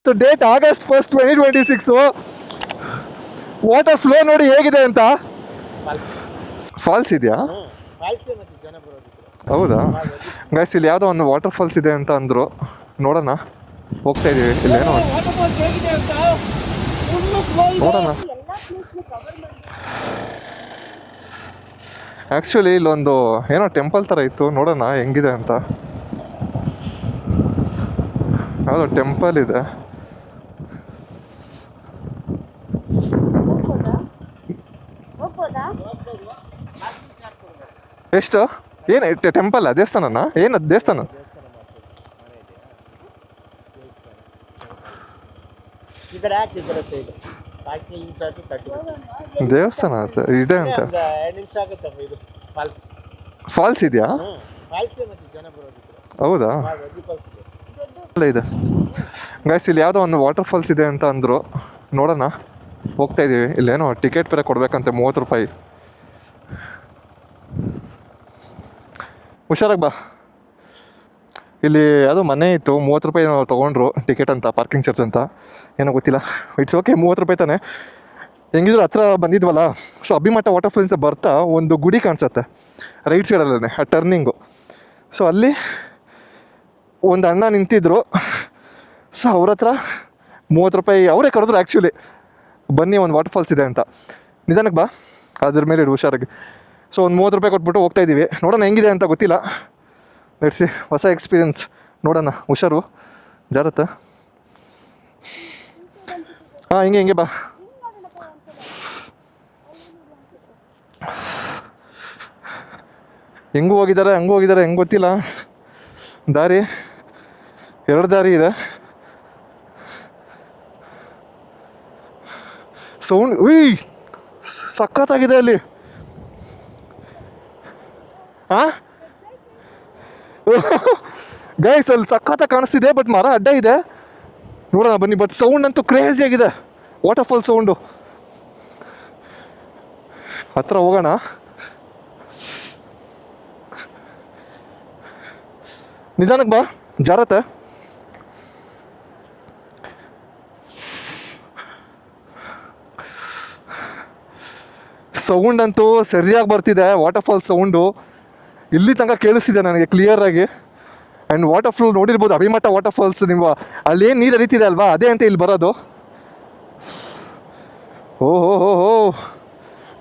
Date August 1st 2026. Water flow ನೋಡಿ ಹೇಗಿದೆ ಅಂತ. ಫಾಲ್ಸ್ ಇದೆಯಾ? ಹೌದಾ ಗೈಸ್, ಇಲ್ಲಿ ಯಾವುದೋ ಒಂದು ವಾಟರ್ ಫಾಲ್ಸ್ ಇದೆ ಅಂತ ಅಂದರು. ನೋಡೋಣ, ಹೋಗ್ತಾ ಇದೀವಿ. ಇಲ್ಲೇನೋ ನೋಡೋಣ. ಆ್ಯಕ್ಚುಲಿ ಇಲ್ಲೊಂದು ಏನೋ ಟೆಂಪಲ್ ಥರ ಇತ್ತು, ನೋಡೋಣ ಹೆಂಗಿದೆ ಅಂತ. ಯಾವುದೋ ಟೆಂಪಲ್ ಇದೆ. ಎಷ್ಟು? ಏನು ಟೆಂಪಲ್? ದೇವಸ್ಥಾನನ? ಏನು ದೇವಸ್ಥಾನ? ದೇವಸ್ಥಾನ ಸರ್ ಇದೆ ಅಂತ. ಫಾಲ್ಸ್ ಇದೆಯಾ? ಹೌದಾ ಇದೆ ಗೈಸ್. ಇಲ್ಲಿ ಯಾವುದೋ ಒಂದು ವಾಟರ್ ಫಾಲ್ಸ್ ಇದೆ ಅಂತ ಅಂದರು. ನೋಡೋಣ, ಹೋಗ್ತಾ ಇದ್ದೀವಿ. ಇಲ್ಲೇನೋ ಟಿಕೆಟ್ ಬೇರೆ ಕೊಡಬೇಕಂತೆ, 30 ರೂಪಾಯಿ. ಹುಷಾರಾಗಿ ಬಾ. ಇಲ್ಲಿ ಯಾವುದೋ ಮನೆ ಇತ್ತು, 30 ರೂಪಾಯಿ ತೊಗೊಂಡ್ರು ಟಿಕೆಟ್ ಅಂತ, ಪಾರ್ಕಿಂಗ್ ಚಾರ್ಜ್ ಅಂತ, ಏನೋ ಗೊತ್ತಿಲ್ಲ. ಇಟ್ಸ್ ಓಕೆ, 30 ರೂಪಾಯಿ ತಾನೆ. ಹೆಂಗಿದ್ರು ಹತ್ರ ಬಂದಿದ್ವಲ್ಲ. ಸೊ ಅಭಿಮಠ ವಾಟರ್ ಫಾಲ್ಸಿಂದ ಬರ್ತಾ ಒಂದು ಗುಡಿ ಕಾಣಿಸುತ್ತೆ ರೈಟ್ ಸೈಡಲ್ಲೇ, ಆ ಟರ್ನಿಂಗು. ಸೊ ಅಲ್ಲಿ ಒಂದು ಅಣ್ಣ ನಿಂತಿದ್ರು. ಸೊ ಅವ್ರ ಹತ್ರ 30 ರೂಪಾಯಿ ಅವರೇ ಕರೆದ್ರು ಆ್ಯಕ್ಚುಲಿ, ಬನ್ನಿ ಒಂದು ವಾಟರ್ ಫಾಲ್ಸ್ ಇದೆ ಅಂತ. ನಿಧಾನಕ್ಕೆ ಬಾ, ಅದ್ರ ಮೇಲೆ ಇಡು ಹುಷಾರಾಗಿ. ಸೊ ಒಂದು 30 ರೂಪಾಯಿ ಕೊಟ್ಬಿಟ್ಟು ಹೋಗ್ತಾ ಇದ್ದೀವಿ. ನೋಡೋಣ ಹೆಂಗಿದೆ ಅಂತ, ಗೊತ್ತಿಲ್ಲ. ಲೆಟ್ಸಿ, ಹೊಸ ಎಕ್ಸ್ಪೀರಿಯನ್ಸ್. ನೋಡೋಣ, ಹುಷಾರು, ಜಾರತ್ತ. ಹಾಂ, ಹಿಂಗೆ ಬಾ. ಹೆಂಗೂ ಹೋಗಿದ್ದಾರೆ ಹೆಂಗೆ ಗೊತ್ತಿಲ್ಲ. ದಾರಿ 2 ದಾರಿ ಇದೆ. ಸೌಂಡ್ ಉಯ್ ಸಖತ್ತಾಗಿದೆ ಅಲ್ಲಿ. ಹಾಂ ಗೈಸ್, ಅಲ್ಲಿ ಸಖತ್ತಾಗಿ ಕಾಣಿಸ್ತಿದೆ, ಬಟ್ ಮರ ಅಡ್ಡ ಇದೆ. ನೋಡೋಣ ಬನ್ನಿ. ಬಟ್ ಸೌಂಡ್ ಅಂತೂ ಕ್ರೇಜಿ ಆಗಿದೆ, ವಾಟರ್ ಫಾಲ್ ಸೌಂಡು. ಹತ್ರ ಹೋಗೋಣ. ನಿಧಾನಕ್ಕೆ ಬಾ, ಜಾರತ್ತೆ. ಸೌಂಡ್ ಅಂತೂ ಸರಿಯಾಗಿ ಬರ್ತಿದೆ, ವಾಟರ್ ಫಾಲ್ಸ್ ಸೌಂಡು. ಇಲ್ಲಿ ತನಕ ಕೇಳಿಸ್ತಿದೆ ನನಗೆ ಕ್ಲಿಯರಾಗಿ. ಆ್ಯಂಡ್ ವಾಟರ್ ಫಾಲ್ ನೋಡಿರ್ಬೋದು, ಅಭಿಮಠ ವಾಟರ್ ಫಾಲ್ಸ್. ನೀವು ಅಲ್ಲೇನು ನೀರು ಹರಿತಿದೆ ಅಲ್ವಾ, ಅದೇ ಅಂತ ಇಲ್ಲಿ ಬರೋದು. ಓಹೋ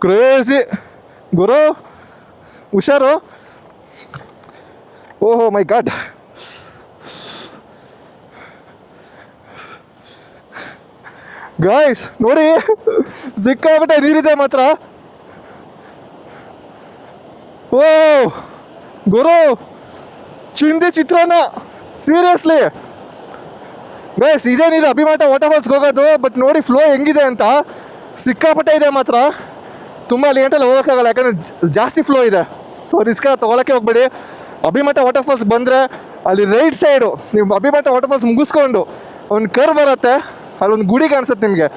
ಕ್ರೇಜಿ ಗುರು, ಹುಷಾರು. ಓಹೋ ಮೈ ಗಾಡ್. ಗಾಯ್ಸ್ ನೋಡಿ, ಸಿಕ್ಕಾಬಿಟ್ಟೆ ನೀರಿದೆ ಮಾತ್ರ. ಓ ಗುರು, ಚಿಂದಿ ಚಿತ್ರಾನ್ನ, ಸೀರಿಯಸ್ಲಿ ಗೈಸ್. ಇದೇ ನೀರು ಅಭಿಮಠ ವಾಟರ್ ಫಾಲ್ಸ್ಗೆ ಹೋಗೋದು. ಬಟ್ ನೋಡಿ ಫ್ಲೋ ಹೆಂಗಿದೆ ಅಂತ, ಸಿಕ್ಕಾಪಟ್ಟೆ ಇದೆ ಮಾತ್ರ. ತುಂಬ ಅಲ್ಲಿ ಗಂಟೆಲ್ಲ ಹೋಗೋಕ್ಕಾಗಲ್ಲ, ಯಾಕಂದರೆ ಜಾಸ್ತಿ ಫ್ಲೋ ಇದೆ. ಸೊ ರಿಸ್ಕ್ ತೊಗೊಳಕ್ಕೆ ಹೋಗ್ಬೇಡಿ. ಅಭಿಮಠ ವಾಟರ್ ಫಾಲ್ಸ್ ಬಂದರೆ ಅಲ್ಲಿ ರೈಟ್ ಸೈಡು ನೀವು ಅಭಿಮಠ ವಾಟರ್ ಫಾಲ್ಸ್ ಮುಗಿಸ್ಕೊಂಡು ಒಂದು ಕರ್ ಬರುತ್ತೆ, ಅಲ್ಲೊಂದು ಗುಡಿ ಕಾಣಿಸುತ್ತೆ ನಿಮಗೆ.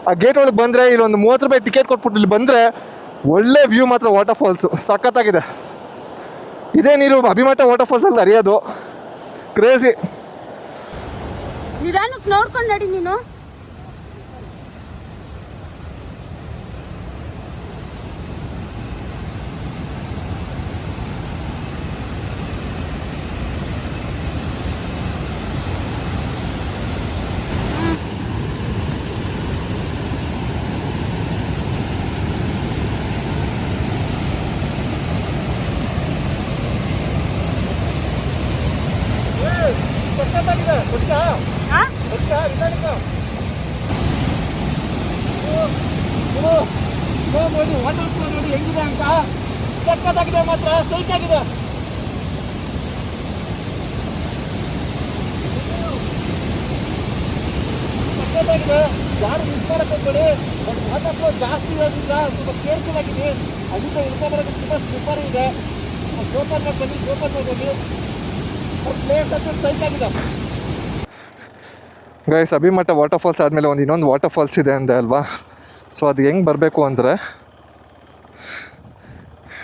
ಆ ಗೇಟ್ ಒಳಗೆ ಬಂದರೆ ಇಲ್ಲೊಂದು 30 ರೂಪಾಯಿ ಟಿಕೆಟ್ ಕೊಟ್ಬಿಟ್ಟು ಇಲ್ಲಿ ಬಂದರೆ ಒಳ್ಳೆ ವ್ಯೂ ಮಾತ್ರ. ವಾಟರ್ ಫಾಲ್ಸು ಸಖತ್ತಾಗಿದೆ. ಇದೇ ನೀರು ಅಭಿಮಠ ವಾಟರ್ ಫಾಲ್ಸಲ್ಲಿ ಹರಿಯೋದು. ಕ್ರೇಜಿ. ನಿಧಾನಕ್ಕೆ ನೋಡ್ಕೊಂಡು ನಡಿ ನೀನು. ವಾಟರ್ ಫ್ಲೋ ನೋಡಿ ಹೆಂಗಿದೆ ಅಂತ, ಸಖತ್ತಾಗಿದೆ ಮಾತ್ರ, ಸೈಕಾಗಿದೆ. ಸಖತ್ತಾಗಿದೆ, ಯಾರು ಮಿಸ್ ಮಾಡಕ್ಕೆ ಹೋಗ್ಬೇಡಿ. ಬಟ್ ವಾಟರ್ ಫ್ಲೋ ಜಾಸ್ತಿ ಇರೋದ್ರಿಂದ ಸ್ವಲ್ಪ ಕೇರ್ಫುಲ್ ಆಗಿದೆ. ಅದರಿಂದ ಇಳ್ಕೊಂಬರೋದು ತುಂಬ ಸ್ಲಿಪ್ಪರ್ ಇದೆ. ಸೋಪರ್ ಮೇಲೆ ಬನ್ನಿ, ಸೋಪರ್ ಮೇಲೆ ಬನ್ನಿ. ಪ್ಲೇಸ್ ಅಂತೂ ಸೈಕಾಗಿದೆ. ಗೈಸ್, ಅಭಿಮಠ ವಾಟರ್ ಫಾಲ್ಸ್ ಆದಮೇಲೆ ಇನ್ನೊಂದು ವಾಟರ್ ಫಾಲ್ಸ್ ಇದೆ ಅಂದೆ ಅಲ್ವಾ. ಸೊ ಅದು ಹೆಂಗೆ ಬರಬೇಕು ಅಂದರೆ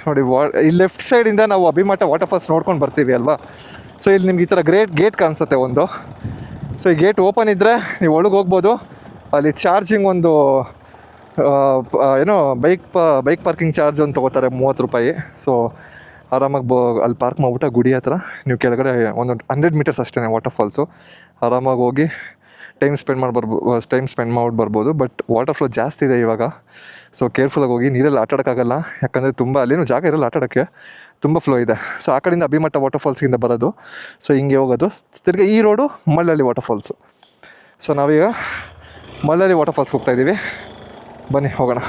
ನೋಡಿ, ಈ ಲೆಫ್ಟ್ ಸೈಡಿಂದ ನಾವು ಅಭಿಮಠ ವಾಟರ್ ಫಾಲ್ಸ್ ನೋಡ್ಕೊಂಡು ಬರ್ತೀವಿ ಅಲ್ವಾ. ಸೊ ಇಲ್ಲಿ ನಿಮ್ಗೆ ಈ ಥರ ಗೇಟ್ ಕಾಣಿಸುತ್ತೆ ಒಂದು. ಸೊ ಈ ಗೇಟ್ ಓಪನ್ ಇದ್ದರೆ ನೀವು ಒಳಗೆ ಹೋಗ್ಬೋದು. ಅಲ್ಲಿ ಚಾರ್ಜಿಂಗ್ ಒಂದು ಏನೋ ಬೈಕ್ ಪಾರ್ಕಿಂಗ್ ಚಾರ್ಜ್ ಒಂದು ತೊಗೋತಾರೆ 30 ರೂಪಾಯಿ. ಸೊ ಆರಾಮಾಗಿ ಅಲ್ಲಿ ಪಾರ್ಕ್ ಮಾಡ್ಬಿಟ್ಟು ಗುಡಿ ಹತ್ರ ನೀವು ಕೆಳಗಡೆ ಒಂದು 100 ಮೀಟರ್ಸ್ ಅಷ್ಟೇ ವಾಟರ್ ಫಾಲ್ಸು. ಆರಾಮಾಗಿ ಹೋಗಿ ಟೈಮ್ ಸ್ಪೆಂಡ್ ಮಾಡ್ಬಿಟ್ಟು ಬರ್ಬೋದು. ಬಟ್ ವಾಟರ್ ಫ್ಲೋ ಜಾಸ್ತಿ ಇದೆ ಇವಾಗ, ಸೊ ಕೇರ್ಫುಲ್ಲಾಗಿ ಹೋಗಿ. ನೀರಲ್ಲಿ ಆಟಾಡೋಕ್ಕಾಗಲ್ಲ, ಯಾಕಂದರೆ ತುಂಬ ಅಲ್ಲೇನು ಜಾಗ ಇರಲ್ಲ ಆಟಾಡೋಕ್ಕೆ, ತುಂಬ ಫ್ಲೋ ಇದೆ. ಸೊ ಆ ಕಡೆಯಿಂದ ಅಭಿಮಠ ವಾಟರ್ ಫಾಲ್ಸ್ಗಿಂದ ಬರೋದು. ಸೊ ಹಿಂಗೆ ಹೋಗೋದು ತಿರ್ಗಿ ಈ road Mallalli water falls. So ನಾವೀಗ ಮಳ್ಳಳ್ಳಿ ವಾಟರ್ ಫಾಲ್ಸ್ಗೆ ಹೋಗ್ತಾಯಿದ್ದೀವಿ, ಬನ್ನಿ ಹೋಗೋಣ.